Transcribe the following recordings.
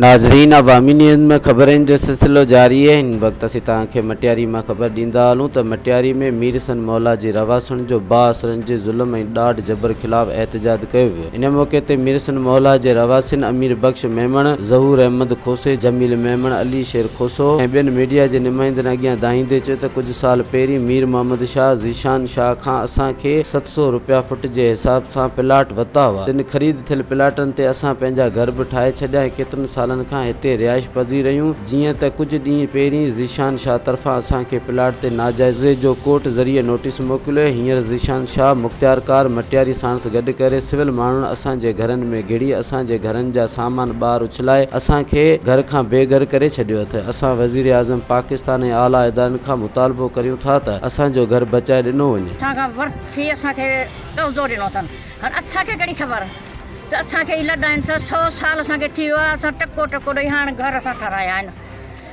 नाज़रीन, अवामी न्यूज़ में ख़बरनि जो सिलसिलो जारी है। हिन वक्त असीं तव्हांखे मटियारी में ख़बर ॾींदा हलूं त मटियारी में महीरसन मौला जे रहवासिन जो अथरन जे ज़ुल्म ऐं ॾाढ जबर ख़िलाफ़ एहतजाज कयो वियो। इन मौक़े ते महीरसन मौला जे रहवासिन अमीर बख्श मेमण, ज़हूर अहमद खोसे, जमील मेमण, अली शेर खोसो ऐं ॿियनि मीडिया जे नुमाइंदनि अॻियां दाहींदे चयो त कुझु साल पहिरीं मीर मोहम्मद शाह ज़ीशान शाह खां असांखे 700 रुपया फुट जे हिसाब सां प्लाट वरिता हुआ। जिन ख़रीद थियल प्लाटनि ते असां पंहिंजा घर बि ठाहे छॾिया ऐं केतिरनि सालनि खां हिते रिहाइश पज़ीर रहियूं। जीअं त कुझु ॾींहं पहिरीं ज़ीशान शाह तरफ़ां असांखे प्लाट ते नाजाइज़े जो कोर्ट ज़रिए नोटिस मोकिलियो। हींअर ज़ीशान शाह मुख़्तियारकार मटियारी साणस गॾु करे सिविल माण्हुनि असांजे घरनि में घिड़ी असांजे घरनि जा सामान ॿाहिरि उछलाए असांखे घर खां बेघर करे छॾियो अथई। असां वज़ीर आज़म पाकिस्तान ऐं आला इदारनि खां मुतालबो करियूं था त असांजो घर बचाए ॾिनो वञे। असांखे कहिड़ी ख़बर त असांखे लॾा आहिनि 100 साल असांखे थी वियो आहे। असां टको टको ॾेई हाणे घर असां ठाहिराया आहिनि।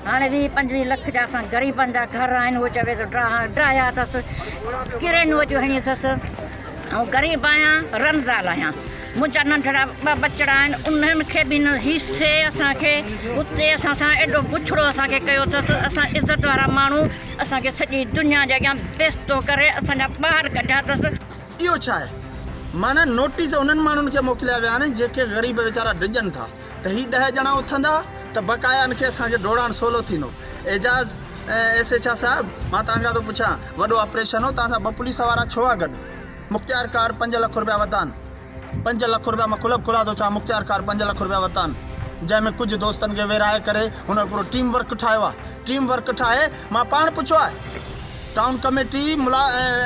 हाणे 20-25 लख जा असां ग़रीबनि जा घर आहिनि। उहो चवे थो ड्राया अथसि, किरेन उहो हणी अथसि। ऐं ग़रीब आहियां, रमज़ाल आहियां। मुंहिंजा नंढड़ा 2 बचड़ा आहिनि। उन्हनि खे बि न हिसे असांखे उते असां सां एॾो पुछड़ो असांखे कयो अथसि। असां इज़त वारा माण्हू असांखे सॼी दुनिया जे अॻियां बेइज़तो करे असांजा ॿाहिरि कढिया अथसि। इहो छा आहे? माना नोटिस उन्हनि माण्हुनि खे मोकिलिया विया आहिनि जेके ग़रीब वीचारा डिॼनि था त ही 10 ॼणा उथंदा त बक़ायानि खे असांखे ढोड़ाइण सवलो थींदो। एजाज़ एसएचओ साहिबु, मां तव्हांखां थो पुछां, वॾो ऑपरेशन हो, तव्हां सां 2 पुलिस वारा छो आहे गॾु? मुख़्तियारकार 5 लख रुपया वरिता आहिनि। 5 लख रुपया मां खुला थो चवां, मुख़्तियारकार 5 लख रुपया वरिता आहिनि, जंहिंमें कुझु दोस्तनि खे विराए करे हुन पूरो टीम वर्क ठाहियो आहे। टीम वर्क ठाहे मां पाण पुछियो आहे, टाउन कमेटी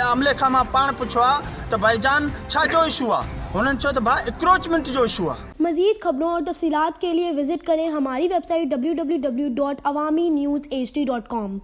अमले खां मां पाण पुछियो आहे तो भाईजान छा जो इशू आ? उन्होंने चो तो भाई इंक्रोचमेंट जो इशू आ। मज़ीद खबरों और तफसीलात के लिए विजिट करें हमारी वेबसाइट www.awamiNewsHD.com।